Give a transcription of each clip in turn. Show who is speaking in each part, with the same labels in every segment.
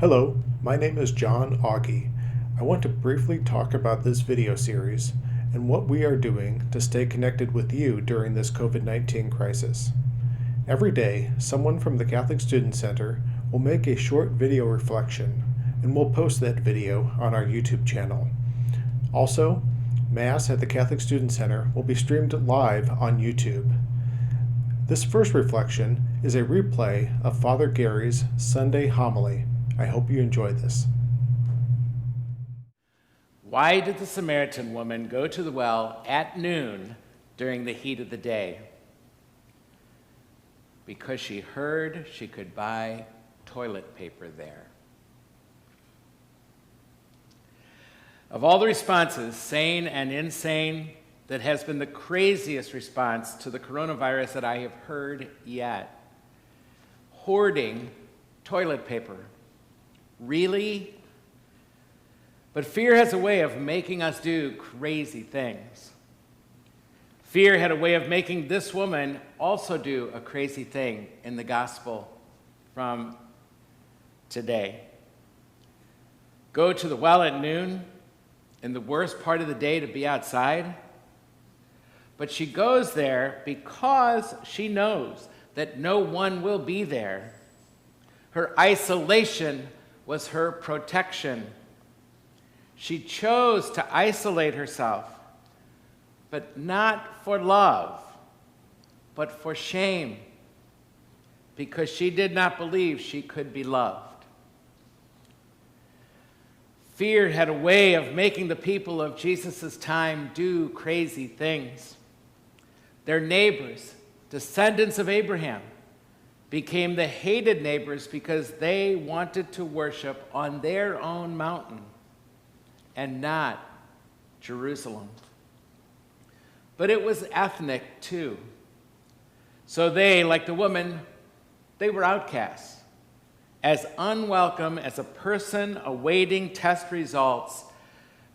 Speaker 1: Hello, my name is John Augie. I want to briefly talk about this video series and what we are doing to stay connected with you during this COVID-19 crisis. Every day, someone from the Catholic Student Center will make a short video reflection, and we'll post that video on our YouTube channel. Also, Mass at the Catholic Student Center will be streamed live on YouTube. This first reflection is a replay of Father Gary's Sunday homily. I hope you enjoy this.
Speaker 2: Why did the Samaritan woman go to the well at noon during the heat of the day? Because she heard she could buy toilet paper there. Of all the responses, sane and insane, that has been the craziest response to the coronavirus that I have heard yet. Hoarding toilet paper. Really? But fear has a way of making us do crazy things. Fear had a way of making this woman also do a crazy thing in the gospel from today. Go to the well at noon, in the worst part of the day to be outside. But she goes there because she knows that no one will be there. Her isolation was her protection. She chose to isolate herself, but not for love, but for shame, because she did not believe she could be loved. Fear had a way of making the people of Jesus' time do crazy things. Their neighbors, descendants of Abraham, became the hated neighbors because they wanted to worship on their own mountain and not Jerusalem. But it was ethnic too. So they, like the woman, they were outcasts, as unwelcome as a person awaiting test results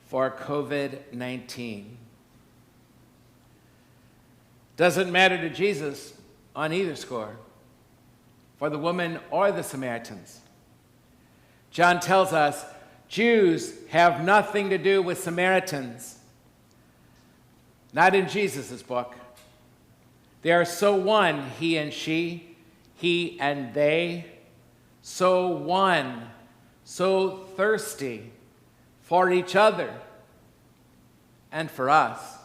Speaker 2: for COVID-19. Doesn't matter to Jesus on either score, for the woman or the Samaritans. John tells us Jews have nothing to do with Samaritans. Not in Jesus' book. They are so one, he and she, he and they, so one, so thirsty for each other and for us.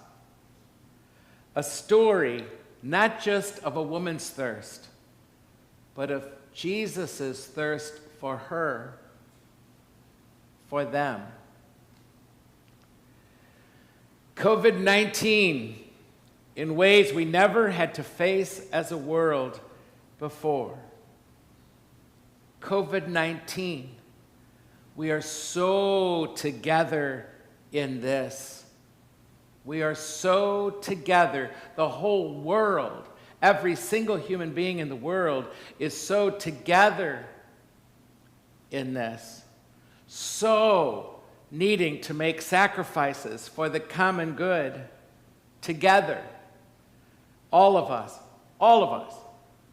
Speaker 2: A story not just of a woman's thirst, but of Jesus' thirst for her, for them. COVID-19, in ways we never had to face as a world before. COVID-19, we are so together in this. We are so together, the whole world. Every single human being in the world is so together in this, so needing to make sacrifices for the common good together. All of us, all of us,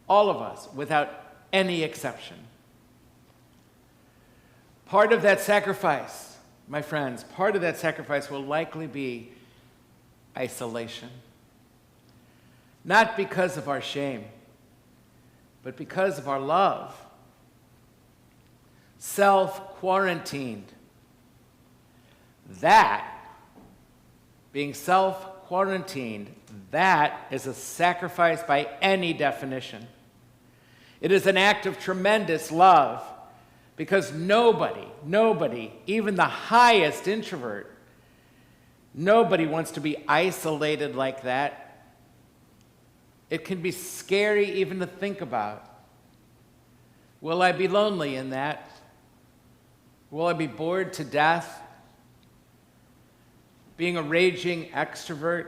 Speaker 2: all of us, without any exception. Part of that sacrifice, my friends, part of that sacrifice will likely be isolation. Not because of our shame, but because of our love. Self-quarantined. That, being self-quarantined, that is a sacrifice by any definition. It is an act of tremendous love because nobody, even the highest introvert, nobody wants to be isolated like that. It can be scary even to think about. Will I be lonely in that? Will I be bored to death? Being a raging extrovert?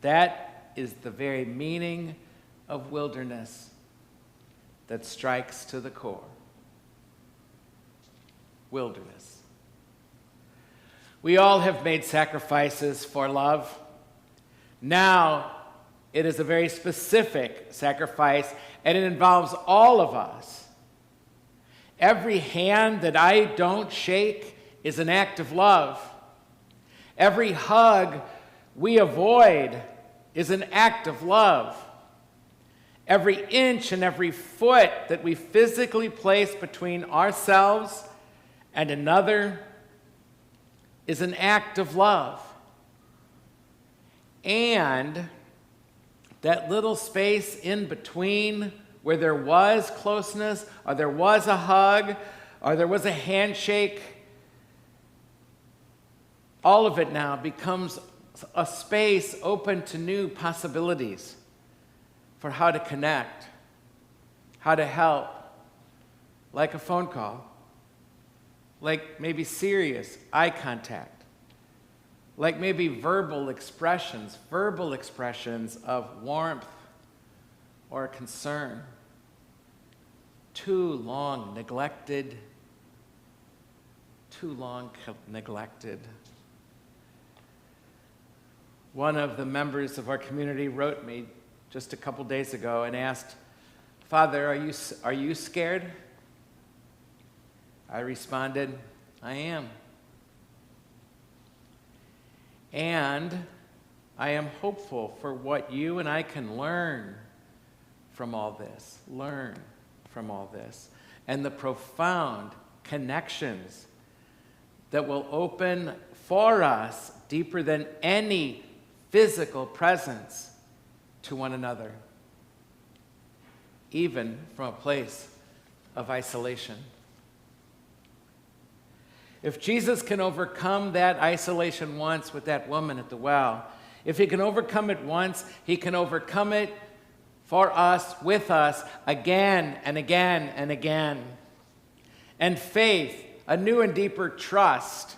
Speaker 2: That is the very meaning of wilderness that strikes to the core. Wilderness. We all have made sacrifices for love. Now, it is a very specific sacrifice, and it involves all of us. Every hand that I don't shake is an act of love. Every hug we avoid is an act of love. Every inch and every foot that we physically place between ourselves and another is an act of love. And that little space in between where there was closeness, or there was a hug, or there was a handshake, all of it now becomes a space open to new possibilities for how to connect, how to help, like a phone call, like maybe serious eye contact, like maybe verbal expressions of warmth or concern, too long neglected. One of the members of our community wrote me just a couple days ago and asked, "Father, are you scared?" I responded, "I am. And I am hopeful for what you and I can learn from all this, and the profound connections that will open for us deeper than any physical presence to one another, even from a place of isolation. If Jesus can overcome that isolation once with that woman at the well, if he can overcome it once, he can overcome it for us, with us, again and again and again. And faith, a new and deeper trust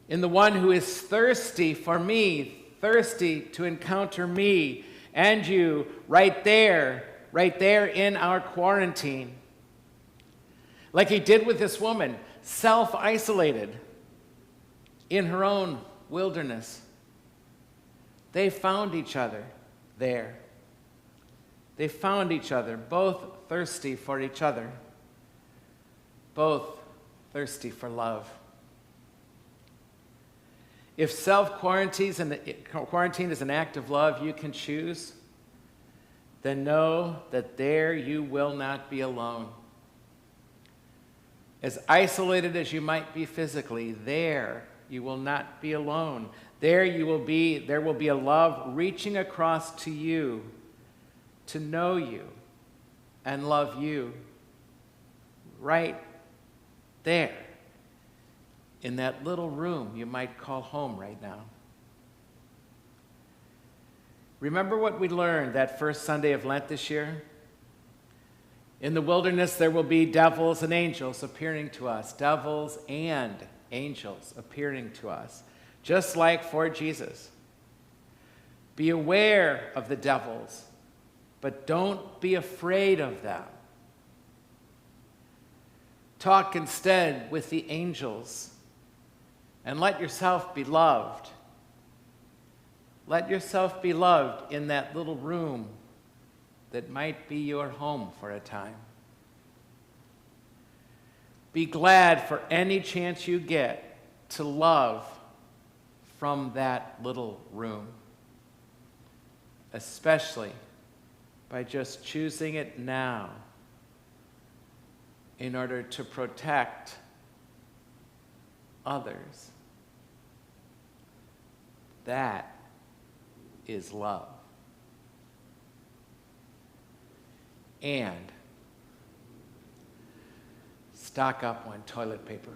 Speaker 2: in the one who is thirsty for me, thirsty to encounter me and you right there in our quarantine. Like he did with this woman, self-isolated in her own wilderness. They found each other there. They found each other, both thirsty for each other, both thirsty for love. If self-quarantine is an act of love you can choose, then know that there you will not be alone. As isolated as you might be physically, there you will not be alone. There will be a love reaching across to you to know you and love you right there in that little room you might call home right now. Remember what we learned that first Sunday of Lent this year? In the wilderness, there will be devils and angels appearing to us. Devils and angels appearing to us, just like for Jesus. Be aware of the devils, but don't be afraid of them. Talk instead with the angels and let yourself be loved. Let yourself be loved in that little room that might be your home for a time. Be glad for any chance you get to love from that little room, especially by just choosing it now in order to protect others. That is love. And stock up on toilet paper.